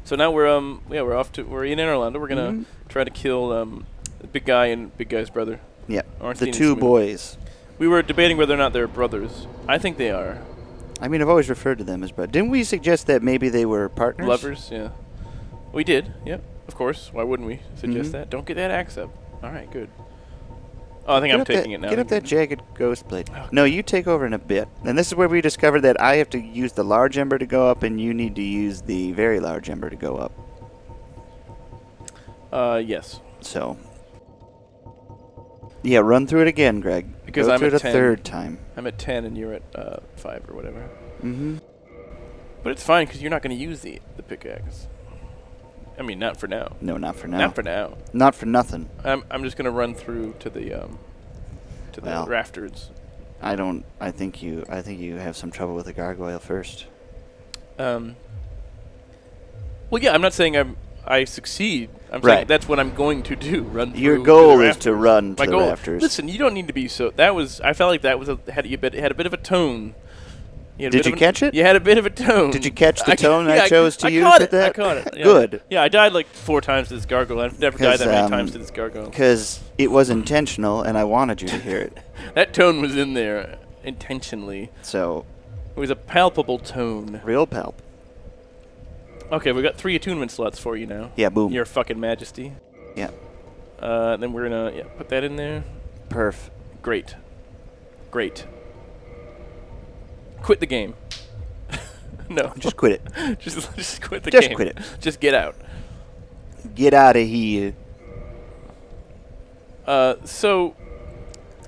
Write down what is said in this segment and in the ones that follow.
So now we're in Anor Londo. We're gonna try to kill the big guy and big guy's brother. Yeah, Aren't the two boys. We were debating whether or not they're brothers. I think they are. I mean, I've always referred to them as brothers. Didn't we suggest that maybe they were partners? Lovers, yeah. We did, yep. Of course. Why wouldn't we suggest that? Don't get that axe up. All right, good. Oh, I think I'm taking it now. Get up that jagged ghost blade. Okay. No, you take over in a bit. And this is where we discovered that I have to use the large ember to go up, and you need to use the very large ember to go up. Yes. So... Yeah, run through it again, Greg. Because Go I'm through at it 10. a third time. I'm at 10 and you're at 5 or whatever. Mm-hmm. But it's fine because you're not going to use the pickaxe. I mean, not for now. No, not for now. Not for now. Not for nothing. I'm just going to run through to the rafters. I think you have some trouble with the gargoyle first. Well, yeah, I'm not saying I succeed. I'm right. saying that's what I'm going to do. Run through. Your goal is to run to the rafters. Listen, you don't need to be so. I felt like that was had a bit of a tone. Did you catch it? You had a bit of a tone. Did you catch the tone I chose to use with that? I caught it. Yeah. Good. Yeah, I died like 4 times to this gargoyle. I've never died that many times to this gargoyle. Because it was intentional, and I wanted you to hear it. That tone was in there intentionally. So. It was a palpable tone. Real palp. Okay, we got 3 attunement slots for you now. Yeah, boom. Your fucking majesty. Yeah. Then we're gonna put that in there. Perf. Great. Quit the game. No. Just quit it. just quit the game. Just quit it. Just get out. Get out of here. So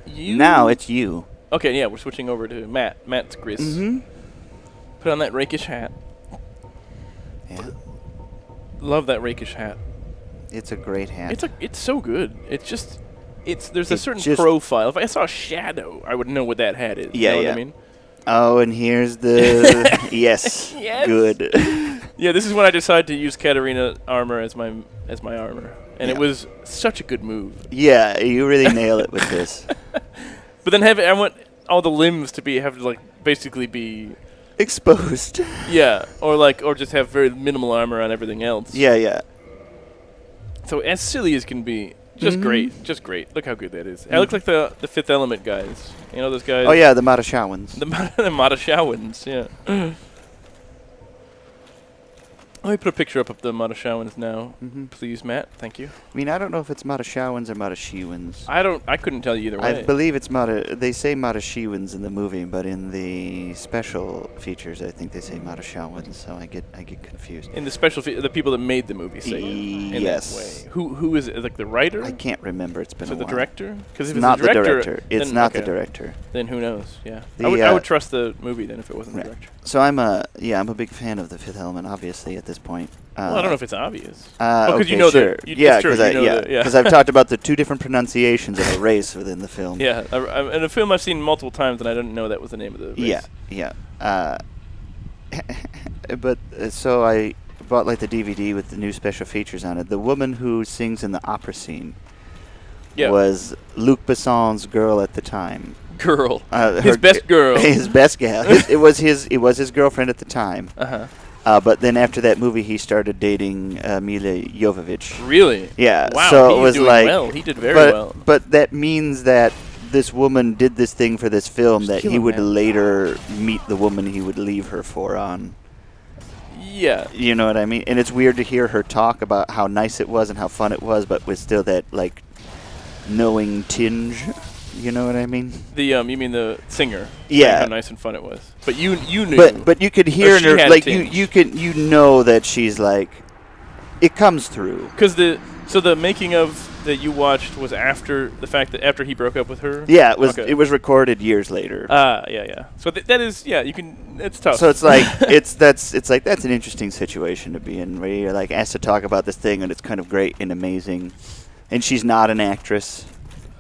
you. Now it's you. Okay, yeah, we're switching over to Matt. Matt's Gris. Mm-hmm. Put on that rakish hat. Yeah. Love that rakish hat. It's a great hat. It's so good. There's a certain profile. If I saw a shadow, I would know what that hat is. Yeah, you know what I mean? Oh, and here's the yes. Good. Yeah, this is when I decided to use Katarina armor as my armor, and it was such a good move. Yeah, you really nail it with this. But then I want all the limbs to basically be exposed. Yeah, or just have very minimal armor on everything else. Yeah. So as silly as can be, just great. Look how good that is. I look like the Fifth Element guys. You know those guys? Oh yeah, the Matashawans. The Matashawans, yeah. Let me put a picture up of the Matashawans now, please, Matt. Thank you. I mean, I don't know if it's Matashawans or Matashiwans. I couldn't tell you either way. I believe it's they say Matashiwans in the movie, but in the special features, I think they say Matashawans, so I get confused. In the special the people that made the movie say in that way. Who is it? Like the writer? I can't remember. It's been a while. The director? Because if it's not the director. It's not the director. Then who knows? Yeah. I would trust the movie then if it wasn't the director. So I'm a big fan of the Fifth Element, obviously, at this point. Well, I don't know if it's obvious. Because you know sure. Because I've talked about the 2 different pronunciations of a race within the film. Yeah, in a film I've seen multiple times, and I didn't know that was the name of the race. Yeah. But so I bought like the DVD with the new special features on it. The woman who sings in the opera scene was Luc Besson's girl at the time. Girl, his best girl. His best gal. It was his girlfriend at the time. But then after that movie, he started dating Mila Jovovich. Really? Yeah. Wow. So it was he did very well. But that means that this woman did this thing for this film that he would later meet the woman he would leave her for on. Yeah. You know what I mean? And it's weird to hear her talk about how nice it was and how fun it was, but with still that like knowing tinge. You know what I mean? You mean the singer? Yeah. How nice and fun it was. But you knew. But you could hear in her like you know that she's like, it comes through. Because the making of that you watched was after the fact that after he broke up with her. Yeah, it was. Okay. It was recorded years later. Yeah. So that is you can. It's tough. So it's like that's an interesting situation to be in, where you're like asked to talk about this thing and it's kind of great and amazing, and she's not an actress.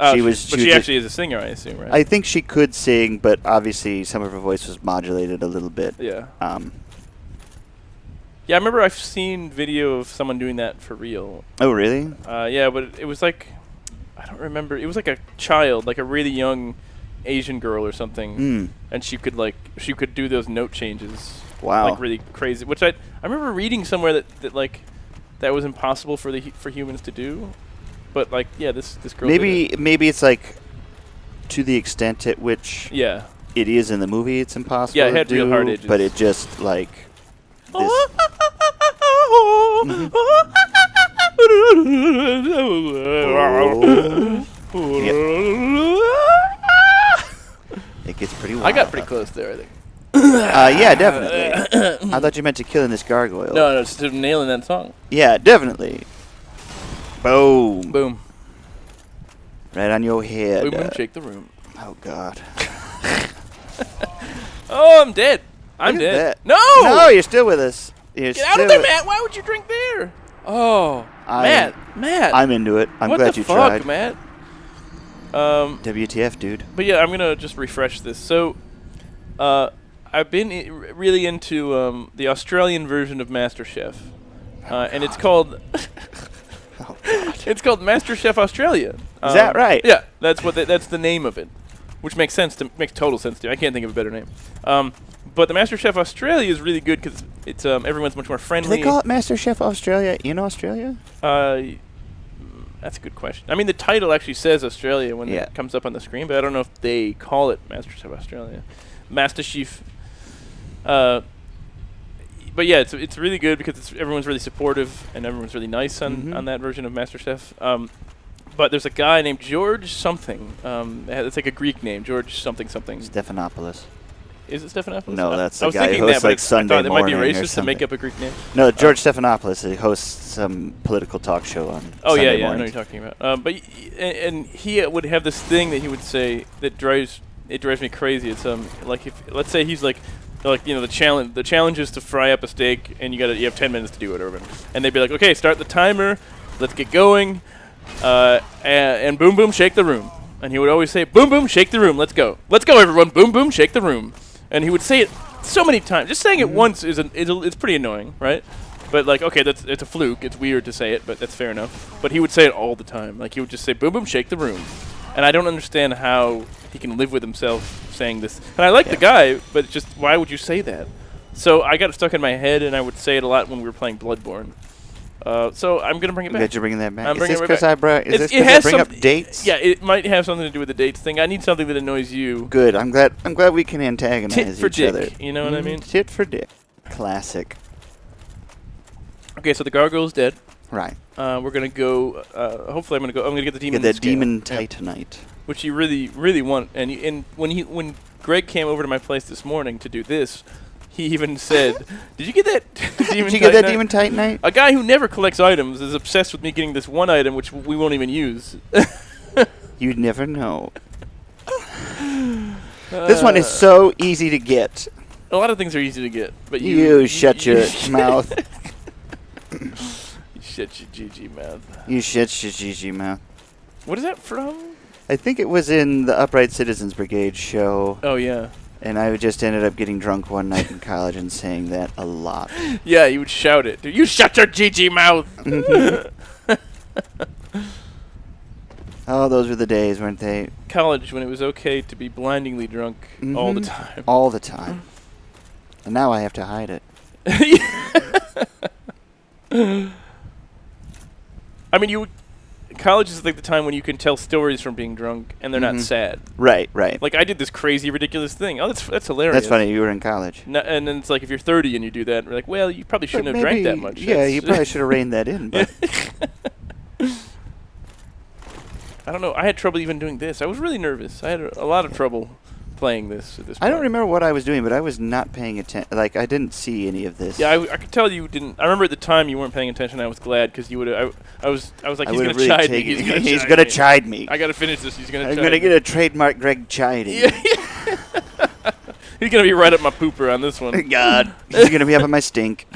She actually is a singer, I assume, right? I think she could sing, but obviously some of her voice was modulated a little bit. Yeah. Yeah, I remember I've seen video of someone doing that for real. Oh, really? Yeah, but it was like, I don't remember. It was like a child, like a really young Asian girl or something, and she could do those note changes. Wow. Like really crazy. Which I remember reading somewhere that like that was impossible for humans to do. But like this girl. Maybe it's like to the extent at which it is in the movie. It's impossible. Yeah, it had to do, real hard edges. But it just like. This It gets pretty wild. I got pretty close there, I think. Yeah, definitely. I thought you meant to killing this gargoyle. No, just to nailing that song. Yeah, definitely. Boom. Boom. Right on your head. Boom, boom, shake the room. Oh, God. Oh, I'm dead. I'm Look at dead. that. No! No, you're still with us. Get out of there, Matt. Why would you drink there? Oh, Matt. I'm into it. I'm what glad the you fuck, tried. Matt? WTF, dude. But yeah, I'm gonna just refresh this. So, I've been really into the Australian version of MasterChef, and it's called it's called MasterChef Australia. Is that right? Yeah, that's the name of it, which makes total sense to me. I can't think of a better name. But the MasterChef Australia is really good because it's everyone's much more friendly. Do they call it MasterChef Australia in Australia? That's a good question. I mean, the title actually says Australia when it comes up on the screen, but I don't know if they call it MasterChef Australia. MasterChef. But yeah, it's really good because everyone's really supportive and everyone's really nice on that version of MasterChef. But there's a guy named George something. It's like a Greek name, George something. Stephanopoulos. Is it Stephanopoulos? No, that's the I was guy thinking who hosts that, like but Sunday I thought it might be morning or racist to something. make up a Greek name. No, George Stephanopoulos. He hosts some political talk show on Sunday I know mornings. what you're talking about. But he would have this thing that he would say that drives me crazy. It's like if let's say he's like the challenge is to fry up a steak and you have 10 minutes to do it, Irvin. And they'd be like, okay, start the timer, let's get going, and boom boom shake the room. And he would always say, boom boom shake the room, let's go everyone, boom boom shake the room. And he would say it so many times. Just saying it once it's pretty annoying, right? But like, okay, it's a fluke. It's weird to say it, but that's fair enough. But he would say it all the time. Like he would just say, "Boom, boom, shake the room," and I don't understand how he can live with himself saying this. And I like the guy, but it's just why would you say that? So I got it stuck in my head, and I would say it a lot when we were playing Bloodborne. So I'm gonna bring it back. Glad you're bringing that back. I'm bringing is it this right back. Is this because I bring up dates? Yeah, it might have something to do with the dates thing. I need something that annoys you. Good. I'm glad we can antagonize Tit for each dick, other. you know what I mean? Tit for dick. Classic. Okay, so the gargoyle's dead. Right. We're gonna go. Hopefully, I'm gonna get the demon. Get that scale. demon titanite. Which you really, really want. And when Greg came over to my place this morning to do this, he even said, "Did you get that demon? Did you get that demon titanite?" A guy who never collects items is obsessed with me getting this one item, which we won't even use. You'd never know. This one is so easy to get. A lot of things are easy to get, but you shut your mouth. You shut your GG mouth. You shut your GG mouth. What is that from? I think it was in the Upright Citizens Brigade show. Oh, yeah. And I just ended up getting drunk one night in college and saying that a lot. Yeah, you would shout it. Dude, you shut your GG mouth! Oh, those were the days, weren't they? College, when it was okay to be blindingly drunk all the time. All the time. And now I have to hide it. I mean, college is like the time when you can tell stories from being drunk and they're not sad. Right, right. Like I did this crazy, ridiculous thing. Oh, that's hilarious. That's funny. You were in college. No, and then it's like if you're 30 and you do that, we're like, well, you probably shouldn't have drank that much. Yeah, you probably should have reined that in. But I don't know. I had trouble even doing this. I was really nervous. I had a lot of trouble playing this at this point. I don't remember what I was doing, but I was not paying attention. Like, I didn't see any of this. Yeah, I could tell you didn't. I remember at the time you weren't paying attention. I was glad because you would have. I was like, he's going to chide me. He's going to chide me. I got to finish this. He's going to chide me. I'm going to get a trademark Greg chiding. Yeah. He's going to be right up my pooper on this one. God. He's going to be up on my stink.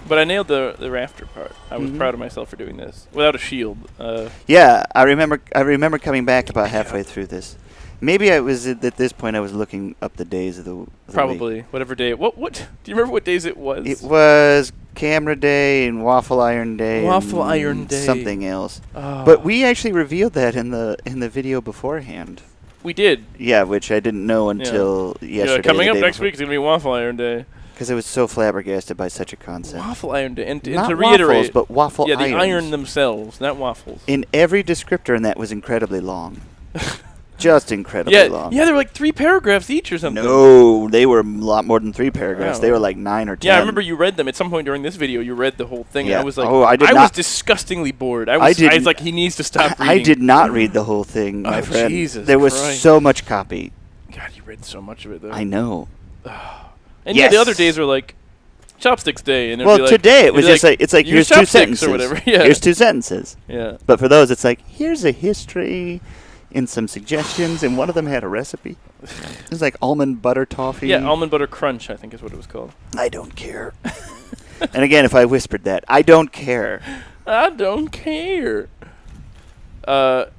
But I nailed the rafter part. I was proud of myself for doing this without a shield. Yeah, I remember coming back about halfway through this. Maybe I was at this point. I was looking up the days of the probably week. Whatever day. What? Do you remember what days it was? It was Camera Day and Waffle Iron Day. Waffle and Iron Day. Something else. Oh. But we actually revealed that in the video beforehand. We did. Yeah, which I didn't know until yesterday. Coming up next week is going to be Waffle Iron Day. Because I was so flabbergasted by such a concept. Waffle Iron Day. And not to reiterate. Waffles, but waffle irons. Yeah, the iron themselves, not waffles. In every descriptor, and that was incredibly long. Just incredibly long. Yeah, they were like 3 paragraphs each or something. No, they were a lot more than 3 paragraphs. They were like 9 or 10. Yeah, I remember you read them at some point during this video. You read the whole thing. Yeah. And I was like, I was disgustingly bored. I was like, he needs to stop reading. I did not read the whole thing, my friend. Jesus there was Christ. So much copy. God, you read so much of it, though. I know. And yeah, the other days were like Chopsticks Day. And well, today it was just like, it's like, here's 2 sentences. Or whatever. Yeah. Here's 2 sentences. Yeah. But for those, it's like, here's a history and some suggestions, and one of them had a recipe. It was like almond butter toffee. Yeah, almond butter crunch, I think is what it was called. I don't care. And again, if I whispered that, I don't care. I don't care. But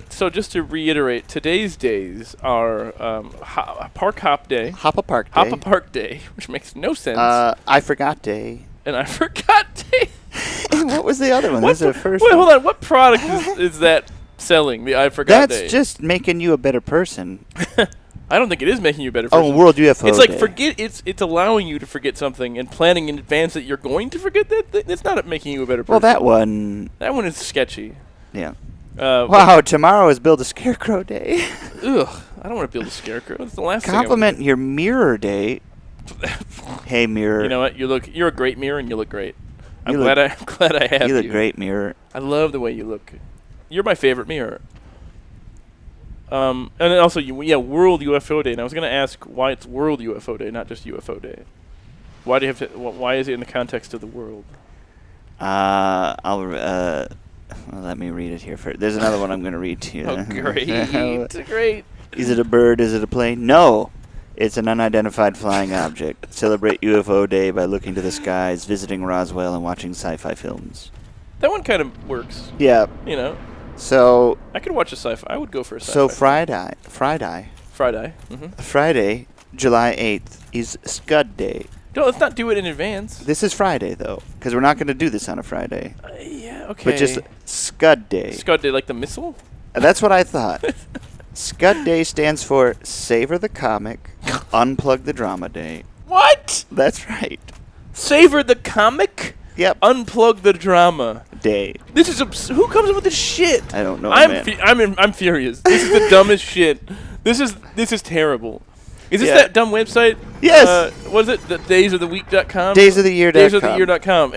so just to reiterate, today's days are Park Hop Day. Hop a Park Day. Hop a Park Day, which makes no sense. I Forgot Day. And I Forgot Day. And what was the other one? Wait, hold on. What product is that selling? The I Forgot Day. That's just making you a better person. I don't think it is making you a better person. Oh, World UFO It's like Day. It's allowing you to forget something and planning in advance that you're going to forget that. It's not making you a better person. Well, that one is sketchy. Yeah. Wow, tomorrow is Build a Scarecrow Day. Ugh, I don't want to build a scarecrow. It's the last Compliment your mirror day. Hey, mirror. You know what? You're a great mirror, and you look great. I'm glad I have you. You look great, mirror. I love the way you look. You're my favorite mirror. And then also, World UFO Day. And I was going to ask why it's World UFO Day, not just UFO Day. Why do you have to? Why is it in the context of the world? Let me read it here first. There's another one I'm going to read to you. Oh, great. Great. Is it a bird? Is it a plane? No. It's an unidentified flying object. Celebrate UFO Day by looking to the skies, visiting Roswell, and watching sci-fi films. That one kind of works. Yeah. You know. So. I could watch a sci-fi. I would go for a sci-fi. So Friday. Mm-hmm. Friday, July 8th is Scud Day. No, let's not do it in advance. This is Friday, though, because we're not going to do this on a Friday. Yeah, okay. But just Scud Day. Scud Day, like the missile? That's what I thought. Scud Day stands for Savor the Comic, Unplug the Drama Day. What? That's right. Savor the Comic? Yep. Unplug the Drama Day. This is who comes up with this shit? I don't know. I'm furious. This is the dumbest shit. This is terrible. Is this that dumb website? Yes. What is it? Daysoftheweek.com? Daysoftheyear.com.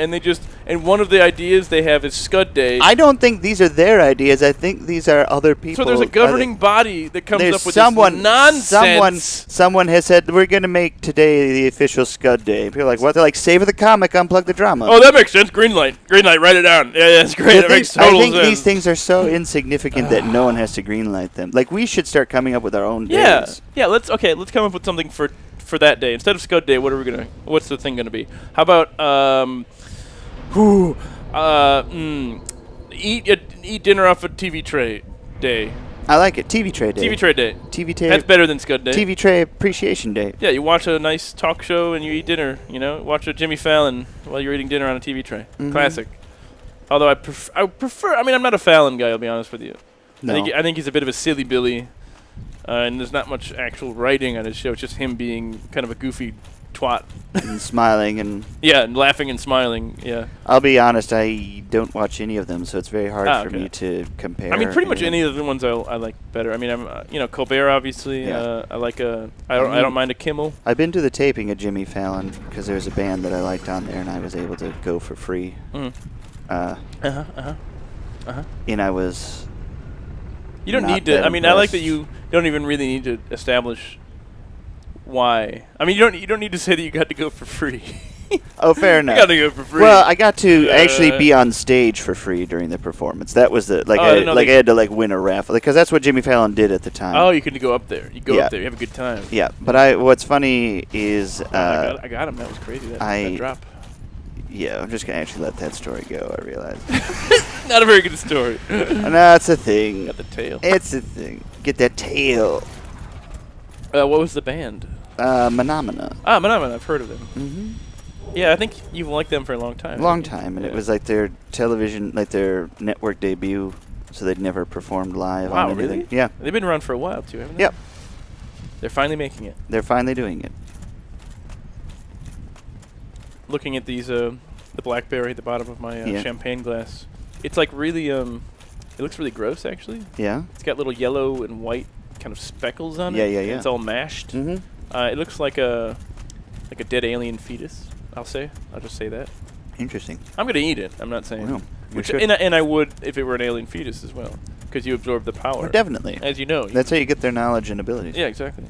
And one of the ideas they have is Scud Day. I don't think these are their ideas. I think these are other people. So there's a governing body that comes up with this nonsense. Someone has said, we're going to make today the official Scud Day. People are like, what? They're like, Savor the Comic, Unplug the Drama. Oh, that makes sense. Green light, write it down. Yeah, that's great. That makes total sense. I think these things are so insignificant that no one has to green light them. Like, we should start coming up with our own days. Yeah, let's come up with something for that day. Instead of Scud Day, what's the thing gonna be? How about eat dinner off a TV tray day. I like it. TV tray day. TV tray day. TV tray. That's better than Scud Day. TV tray appreciation day. Yeah, you watch a nice talk show and you eat dinner. You know, watch a Jimmy Fallon while you're eating dinner on a TV tray. Mm-hmm. Classic. Although I prefer. I mean, I'm not a Fallon guy. I'll be honest with you. No. I think he's a bit of a silly Billy. And there's not much actual writing on his show. It's just him being kind of a goofy twat. And smiling and... Yeah, and laughing and smiling, yeah. I'll be honest, I don't watch any of them, so it's very hard for me to compare. I mean, pretty much any of the ones I like better. I mean, I'm Colbert, obviously. Yeah. I don't mind a Kimmel. I've been to the taping of Jimmy Fallon because there's a band that I liked on there, and I was able to go for free. Mm. And I was... You don't need to... I mean, I like that you don't even really need to establish why. I mean, you don't need to say that you got to go for free. Oh, fair enough. You got to go for free. Well, I got to actually be on stage for free during the performance. That was the I had to win a raffle because that's what Jimmy Fallon did at the time. Oh, you could go up there. You go up there. You have a good time. Yeah, but what's funny is I got him. That was crazy. That drop. Yeah, I'm just gonna actually let that story go. I realize. Not a very good story. No, it's a thing. Got the tail. It's a thing. Get that tail. What was the band? Menomina. Menomina. I've heard of them. Mm-hmm. Yeah, I think you've liked them for a long time. And it was like their television, like their network debut. so they'd never performed live Wow, on anything. really? Yeah. They've been around for a while, too, haven't they? Yep. They're finally making it. They're finally doing it. Looking at these, the blackberry at the bottom of my Yeah. champagne glass, it's like really, it looks really gross, actually. Yeah? It's got little yellow and white kind of speckles on Yeah, it. yeah, yeah. It's all mashed. Mm-hmm. It looks like a dead alien fetus, I'll say. I'll just say that. Interesting. I'm going to eat it. I'm not saying. Wow. Which, and I would if it were an alien fetus as well, because you absorb the power. Definitely. As you know. That's how you get their knowledge and abilities. Yeah, exactly.